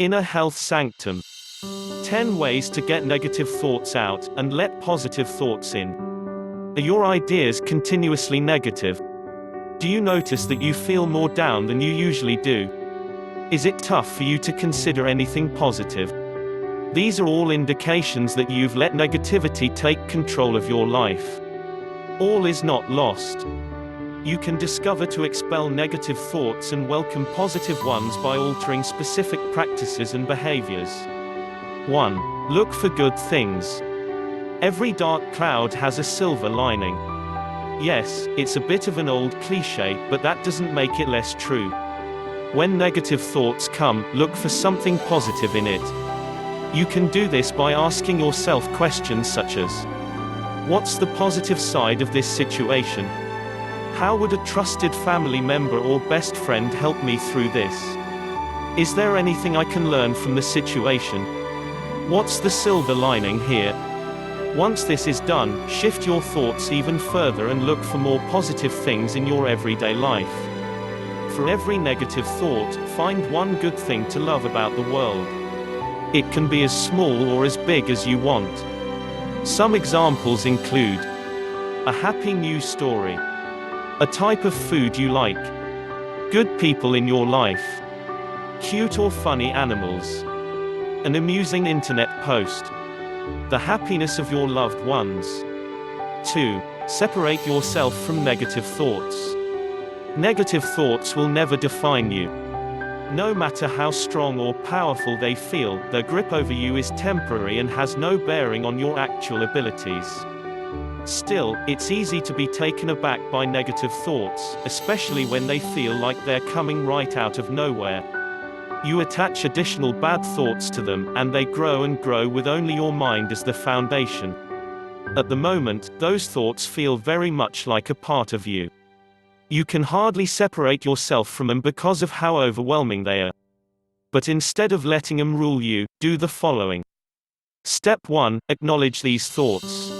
Inner Health Sanctum. 10 ways to get negative thoughts out and let positive thoughts in. Are your ideas continuously negative? Do you notice that you feel more down than you usually do? Is it tough for you to consider anything positive? These are all indications that you've let negativity take control of your life. All is not lost. You can discover to expel negative thoughts and welcome positive ones by altering specific practices and behaviors. 1. Look for good things. Every dark cloud has a silver lining. Yes, it's a bit of an old cliché, but that doesn't make it less true. When negative thoughts come, look for something positive in it. You can do this by asking yourself questions such as, what's the positive side of this situation? How would a trusted family member or best friend help me through this? Is there anything I can learn from the situation? What's the silver lining here? Once this is done, shift your thoughts even further and look for more positive things in your everyday life. For every negative thought, find one good thing to love about the world. It can be as small or as big as you want. Some examples include a happy news story, a type of food you like, good people in your life, cute or funny animals, an amusing internet post, the happiness of your loved ones. 2. Separate yourself from negative thoughts. Negative thoughts will never define you. No matter how strong or powerful they feel, their grip over you is temporary and has no bearing on your actual abilities. Still, it's easy to be taken aback by negative thoughts, especially when they feel like they're coming right out of nowhere. You attach additional bad thoughts to them, and they grow and grow with only your mind as the foundation. At the moment, those thoughts feel very much like a part of you. You can hardly separate yourself from them because of how overwhelming they are. But instead of letting them rule you, do the following. Step 1. Acknowledge these thoughts.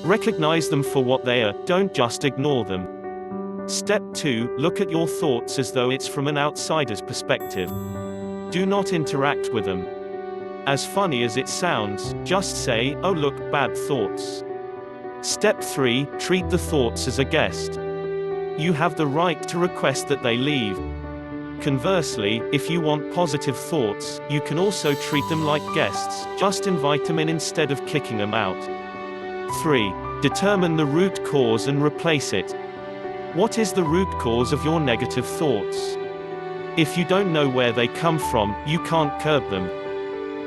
Recognize them for what they are, don't just ignore them. Step 2. Look at your thoughts as though it's from an outsider's perspective. Do not interact with them. As funny as it sounds, just say, "Oh look, bad thoughts." Step 3. Treat the thoughts as a guest. You have the right to request that they leave. Conversely, if you want positive thoughts, you can also treat them like guests, just invite them in instead of kicking them out. 3. Determine the root cause and replace it. What is the root cause of your negative thoughts? If you don't know where they come from, you can't curb them.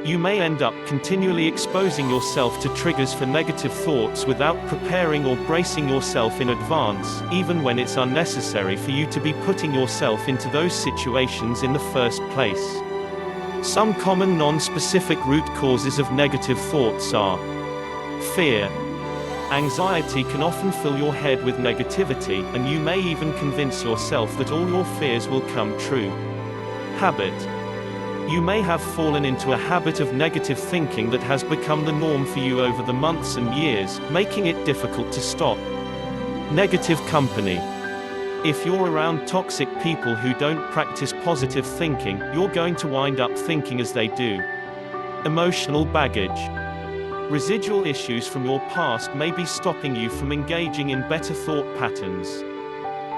You may end up continually exposing yourself to triggers for negative thoughts without preparing or bracing yourself in advance, even when it's unnecessary for you to be putting yourself into those situations in the first place. Some common non-specific root causes of negative thoughts are fear. Anxiety can often fill your head with negativity, and you may even convince yourself that all your fears will come true. Habit. You may have fallen into a habit of negative thinking that has become the norm for you over the months and years, making it difficult to stop. Negative company. If you're around toxic people who don't practice positive thinking, you're going to wind up thinking as they do. Emotional baggage. Residual issues from your past may be stopping you from engaging in better thought patterns.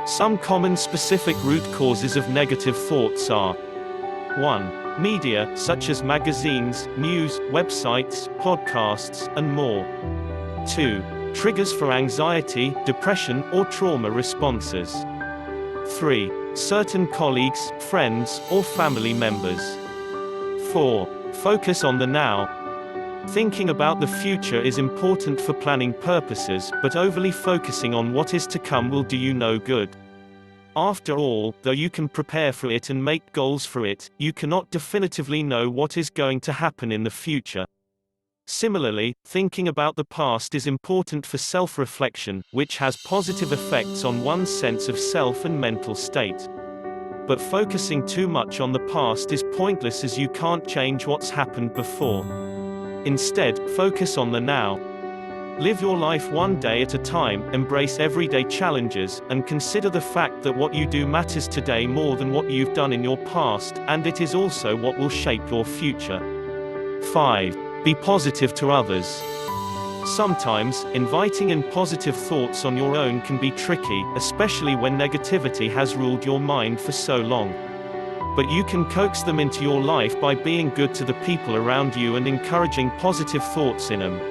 Some common specific root causes of negative thoughts are 1. Media, such as magazines, news, websites, podcasts, and more. 2. Triggers for anxiety, depression, or trauma responses. 3. Certain colleagues, friends, or family members. 4. Focus on the now. Thinking about the future is important for planning purposes, but overly focusing on what is to come will do you no good. After all, though you can prepare for it and make goals for it, you cannot definitively know what is going to happen in the future. Similarly, thinking about the past is important for self-reflection, which has positive effects on one's sense of self and mental state. But focusing too much on the past is pointless as you can't change what's happened before. Instead, focus on the now. Live your life one day at a time, embrace everyday challenges, and consider the fact that what you do matters today more than what you've done in your past, and it is also what will shape your future. 5. Be positive to others. Sometimes, inviting in positive thoughts on your own can be tricky, especially when negativity has ruled your mind for so long. But you can coax them into your life by being good to the people around you and encouraging positive thoughts in them.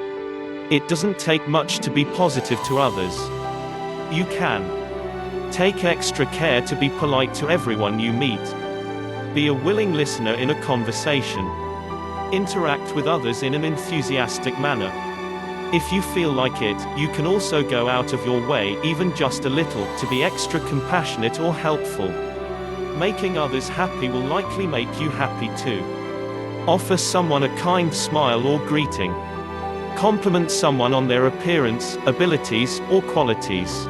It doesn't take much to be positive to others. You can take extra care to be polite to everyone you meet. Be a willing listener in a conversation. Interact with others in an enthusiastic manner. If you feel like it, you can also go out of your way, even just a little, to be extra compassionate or helpful. Making others happy will likely make you happy too. Offer someone a kind smile or greeting. Compliment someone on their appearance, abilities, or qualities.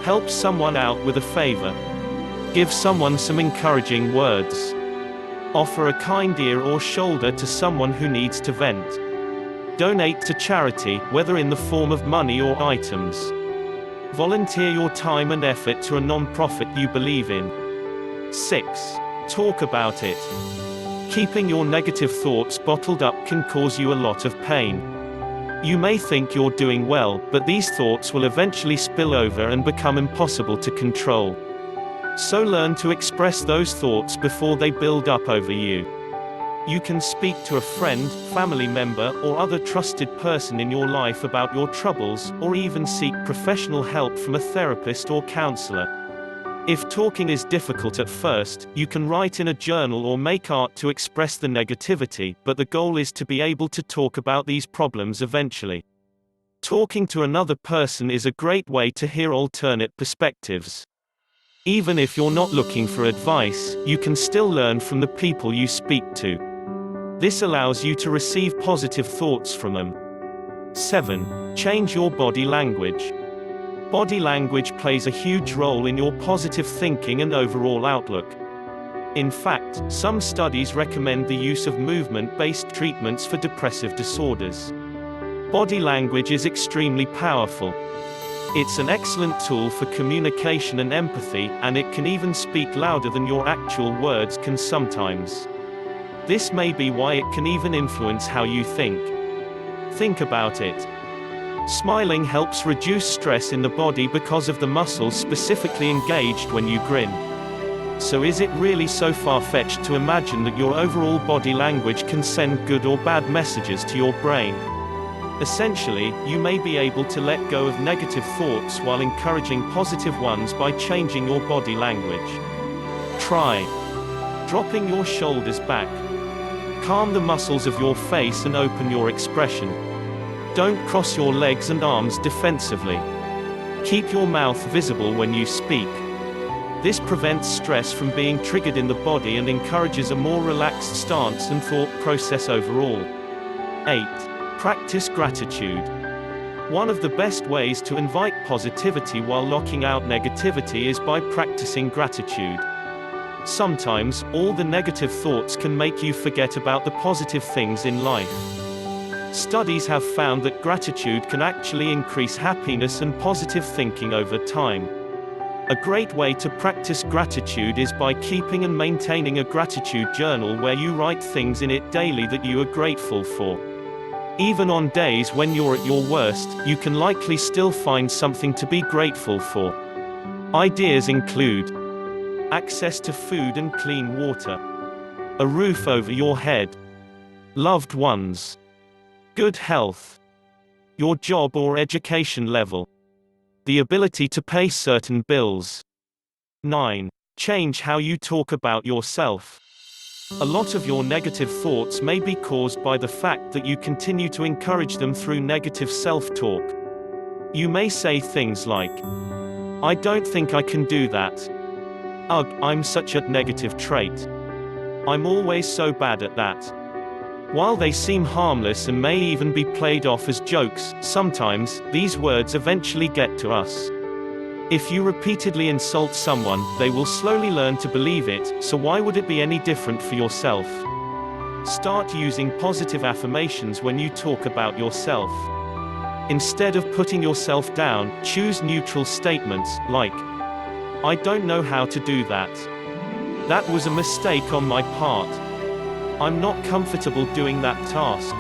Help someone out with a favor. Give someone some encouraging words. Offer a kind ear or shoulder to someone who needs to vent. Donate to charity, whether in the form of money or items. Volunteer your time and effort to a non-profit you believe in. 6. Talk about it. Keeping your negative thoughts bottled up can cause you a lot of pain. You may think you're doing well, but these thoughts will eventually spill over and become impossible to control. So learn to express those thoughts before they build up over you. You can speak to a friend, family member, or other trusted person in your life about your troubles, or even seek professional help from a therapist or counselor. If talking is difficult at first, you can write in a journal or make art to express the negativity, but the goal is to be able to talk about these problems eventually. Talking to another person is a great way to hear alternate perspectives. Even if you're not looking for advice, you can still learn from the people you speak to. This allows you to receive positive thoughts from them. 7. Change your body language. Body language plays a huge role in your positive thinking and overall outlook. In fact, some studies recommend the use of movement-based treatments for depressive disorders. Body language is extremely powerful. It's an excellent tool for communication and empathy, and it can even speak louder than your actual words can sometimes. This may be why it can even influence how you think. Think about it. Smiling helps reduce stress in the body because of the muscles specifically engaged when you grin. So is it really so far-fetched to imagine that your overall body language can send good or bad messages to your brain? Essentially, you may be able to let go of negative thoughts while encouraging positive ones by changing your body language. Try dropping your shoulders back. Calm the muscles of your face and open your expression. Don't cross your legs and arms defensively. Keep your mouth visible when you speak. This prevents stress from being triggered in the body and encourages a more relaxed stance and thought process overall. 8. Practice gratitude. One of the best ways to invite positivity while locking out negativity is by practicing gratitude. Sometimes, all the negative thoughts can make you forget about the positive things in life. Studies have found that gratitude can actually increase happiness and positive thinking over time. A great way to practice gratitude is by keeping and maintaining a gratitude journal where you write things in it daily that you are grateful for. Even on days when you're at your worst, you can likely still find something to be grateful for. Ideas include access to food and clean water, a roof over your head, loved ones, good health, your job or education level, the ability to pay certain bills. 9. Change how you talk about yourself. A lot of your negative thoughts may be caused by the fact that you continue to encourage them through negative self-talk. You may say things like, "I don't think I can do that. Ugh, I'm such a negative trait. I'm always so bad at that." While they seem harmless and may even be played off as jokes, sometimes, these words eventually get to us. If you repeatedly insult someone, they will slowly learn to believe it, so why would it be any different for yourself? Start using positive affirmations when you talk about yourself. Instead of putting yourself down, choose neutral statements, like, "I don't know how to do that. That was a mistake on my part. I'm not comfortable doing that task.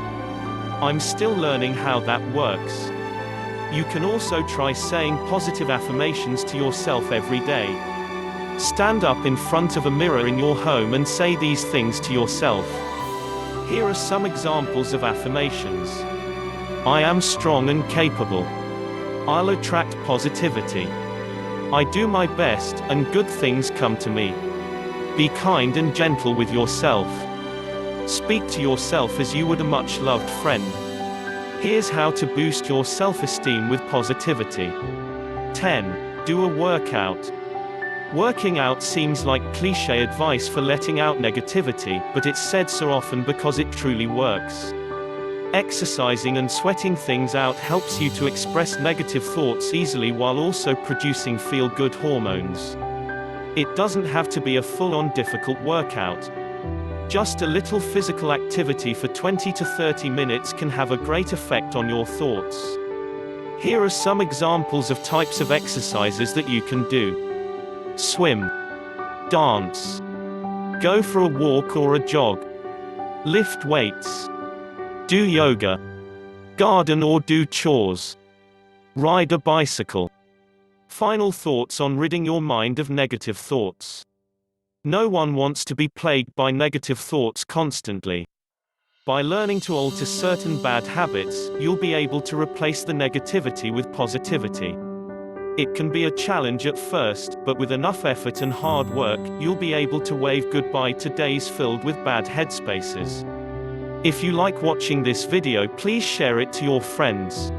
I'm still learning how that works." You can also try saying positive affirmations to yourself every day. Stand up in front of a mirror in your home and say these things to yourself. Here are some examples of affirmations. I am strong and capable. I'll attract positivity. I do my best, and good things come to me. Be kind and gentle with yourself. Speak to yourself as you would a much-loved friend. Here's how to boost your self-esteem with positivity. 10. Do a workout. Working out seems like cliché advice for letting out negativity, but it's said so often because it truly works. Exercising and sweating things out helps you to express negative thoughts easily while also producing feel-good hormones. It doesn't have to be a full-on difficult workout. Just a little physical activity for 20 to 30 minutes can have a great effect on your thoughts. Here are some examples of types of exercises that you can do. Swim. Dance. Go for a walk or a jog. Lift weights. Do yoga. Garden or do chores. Ride a bicycle. Final thoughts on ridding your mind of negative thoughts. No one wants to be plagued by negative thoughts constantly. By learning to alter certain bad habits, you'll be able to replace the negativity with positivity. It can be a challenge at first, but with enough effort and hard work, you'll be able to wave goodbye to days filled with bad headspaces. If you like watching this video, please share it to your friends.